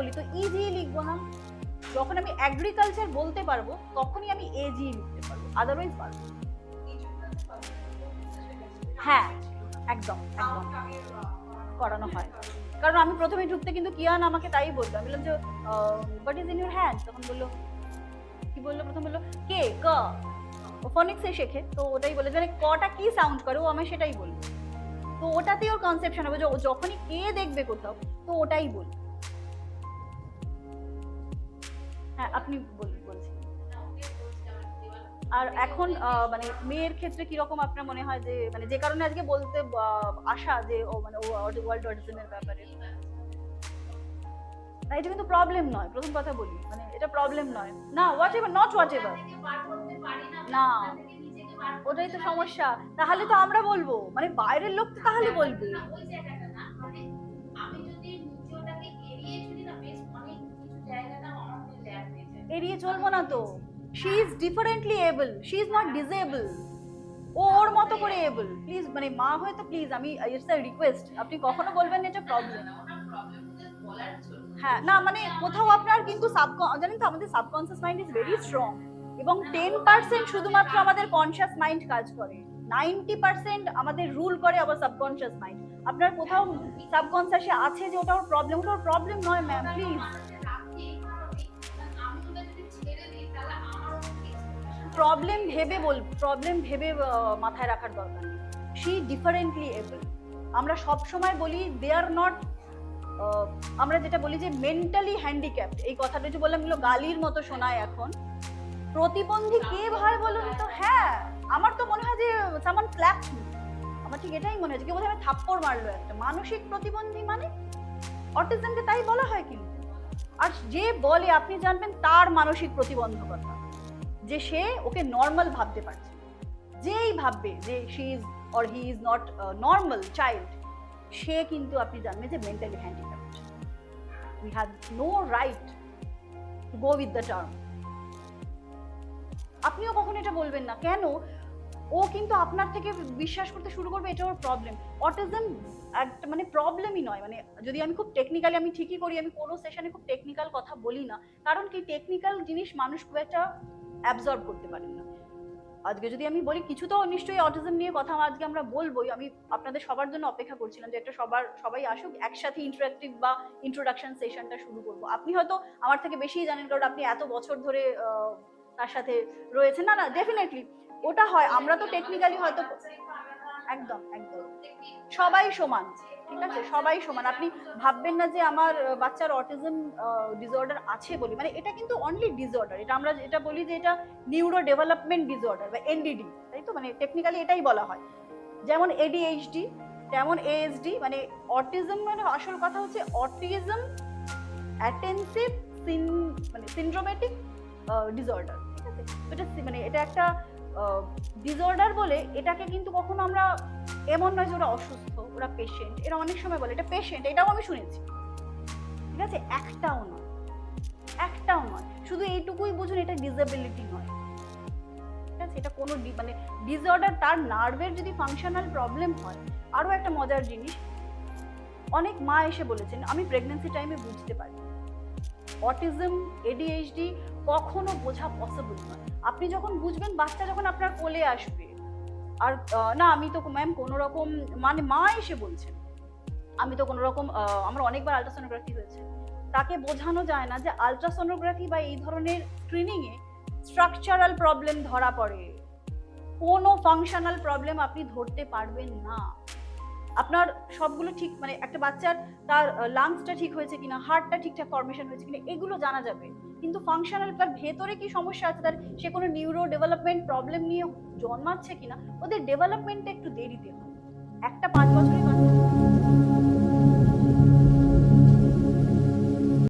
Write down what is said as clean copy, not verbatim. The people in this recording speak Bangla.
বলি তো ইজি লিখবো না। যখন আমি এগ্রিকালচার বলতে পারবো তখনই আমি এজি লিখতে পারবো, আদারওয়াইজ পারবো। হ্যাঁ একদম একদম করানো হয়। কারণ আমি প্রথমে ঢুকতে কিন্তু কিয়ান আমাকে তাই বললো, আমি বললাম যে what is in your hand, তখন বললো কি বললো, প্রথম বললো কে ক, ও ফনিক্সে শেখে তো ওটাই বলে মানে কটা কি সাউন্ড করে ও আমি সেটাই বলবো, তো ওটাতেই ওর কনসেপশন হবে যে ও যখনই কে দেখবে কোথাও তো ওটাই বলবে। হ্যাঁ আপনি বলছি। আর এখন মানে মেয়ের ক্ষেত্রে কিরকম আপনার মনে হয় যে মানে যে কারণে আজকে বলতে আশা যে ও মানে ও ওয়ার্ল্ড অটিজমের ব্যাপারে, না এটা কিন্তু প্রবলেম নয়, প্রথম কথা বলি মানে এটা প্রবলেম নয় না, what ever not what ever না, ওটাই তো সমস্যা। তাহলে তো আমরা বলবো মানে বাইরের লোক তো তাহলে বলবে, এড়িয়ে চলবো না তো, she is differently able, she is not disable, ও ওর মতো করে এবল। প্লিজ মানে মা হয়ে তো প্লিজ আমি ইটস আ রিকোয়েস্ট, আপনি কখনো বলবেন এটা প্রবলেম। হ্যাঁ না মানে কোথাও আপনার কিন্তু জানেন তো আমাদের subconscious mind is very strong এবং 10% শুধুমাত্র আমাদের কনসিয়াস মাইন্ড কাজ করে, 90% আমাদের রুল করে আবার সাবকনসিয়াস মাইন্ড। আপনার কোথাও সাবকনসিয়াসে আছে যে ওটা ওর প্রবলেম, ওটা ওর প্রবলেম নয় ম্যাম প্লিজ। প্রবলেম ভেবে প্রবলেম ভেবে মাথায় রাখার দরকার নেই, শি ডিফারেন্টলি এবল। আমরা সব সময় বলি দে আর নট, আমরা যেটা বলি যে মেন্টালি হ্যান্ডিক্যাপড, এই কথাটা যে বললাম এগুলো গালির মতো শোনায় এখন। প্রতিবন্ধী কে ভাই বলুন তো? হ্যাঁ আমার তো মনে হয় যে সামান স্ল্যাপ, আমার ঠিক এটাই মনে হচ্ছে, কেউ বোধহয় আমি থাপ্পড় মারলো একটা। মানসিক প্রতিবন্ধী মানে অটিজমকে তাই বলা হয় কিন্তু, আর যে বলে আপনি জানবেন তার মানসিক প্রতিবন্ধকতা, যে সে ওকে নর্মাল ভাবতে পারছে, যেই ভাববে যে she is or he is not normal child, সে কিন্তু আপনি জানবেন যে mentally handicapped. We have no right to go with the term. আপনিও কখনো এটা বলবেন না, কেন? ও কিন্তু আপনার থেকে বিশ্বাস করতে শুরু করবে এটা ওর প্রবলেম। অটিজম একটা মানে প্রবলেমই নয়, মানে যদি আমি খুব টেকনিক্যালি, আমি ঠিকই করি, আমি কোনো সেশনে খুব টেকনিক্যাল কথা বলি না, কারণ কি টেকনিক্যাল জিনিস মানুষ খুব একটা অ্যাবজর্ব করতে পারেন না। আজকে যদি আমি বলি কিছু তো নিশ্চয়ই অটিজম নিয়ে কথা আজকে আমরা বলবোই, আমি আপনাদের সবার জন্য অপেক্ষা করছিলাম যে একটা সবাই আসুক একসাথে ইন্টারঅ্যাক্টিভ বা ইন্ট্রোডাকশন সেশনটা শুরু করবো। আপনি হয়তো আমার থেকে বেশি জানেন কারণ আপনি এত বছর ধরে তার সাথে রয়েছেন। না না ডেফিনেটলি ওটা হয়, আমরা তো টেকনিক্যালি হয়তো একদম একদম সবাই সমান, ঠিক আছে সবাই সমান। আপনি ভাববেন না যে আমার বাচ্চার অটিজম ডিসঅর্ডার আছে বলি, মানে এটা কিন্তু অনলি ডিসঅর্ডার, এটা আমরা এটা বলি যে এটা নিউরো ডেভেলপমেন্ট ডিসঅর্ডার বা এনডিডি, তাই তো, মানে টেকনিক্যালি এটাই বলা হয়। যেমন এডিএইচডি তেমন এএসডি, মানে অটিজম মানে আসল কথা হচ্ছে অটিজম অ্যাটেনসিভ মানে সিনড্রোমেটিক ডিসঅর্ডার, ঠিক আছে। এটা মানে এটা একটা ডিসঅর্ডার বলে এটাকে কিন্তু কখনো আমরা এমন নয় যে ওরা অসুস্থ, ওরা পেশেন্ট, এরা অনেক সময় বলে এটা পেশেন্ট, এটাও আমি শুনেছি, ঠিক আছে। একটাও নয়, শুধু এইটুকুই বুঝুন এটা ডিসএবিলিটি নয়, ঠিক আছে। এটা কোনো মানে ডিসঅর্ডার, তার নার্ভের যদি ফাংশনাল প্রবলেম হয়। আরও একটা মজার জিনিস, অনেক মা এসে বলেছেন আমি প্রেগন্যান্সি টাইমে বুঝতে পারি। অটিজম এডিএইচডি কখনো বোঝা পসিবল নয়, আপনি যখন বুঝবেন বাচ্চা যখন আপনার কোলে আসবে। আর না আমি তো ম্যাম কোনো রকম, মানে মা এসে বলছেন আমি তো কোনো রকম, আমার অনেকবার আলট্রাসোনোগ্রাফি হয়েছে, তাকে বোঝানো যায় না যে আলট্রাসোনোগ্রাফি বা এই ধরনের স্ক্রিনিংয়ে স্ট্রাকচারাল প্রবলেম ধরা পড়ে, কোনো ফাংশনাল প্রবলেম আপনি ধরতে পারবেন না। আপনার সবগুলো ঠিক, মানে একটা বাচ্চার তার লাংসটা ঠিক হয়েছে কিনা, হার্টটা ঠিকঠাক ফরমেশন হয়েছে কিনা এগুলো জানা যাবে, কিন্তু ফাংশনাল তার ভেতরে কি সমস্যা আছে, তার সে কোনো নিউরো ডেভেলপমেন্ট প্রবলেম নিয়ে জন্মাচ্ছে কিনা, ওদের ডেভেলপমেন্টটা একটু দেরিতে হয়। একটা 5 বছরের বাচ্চা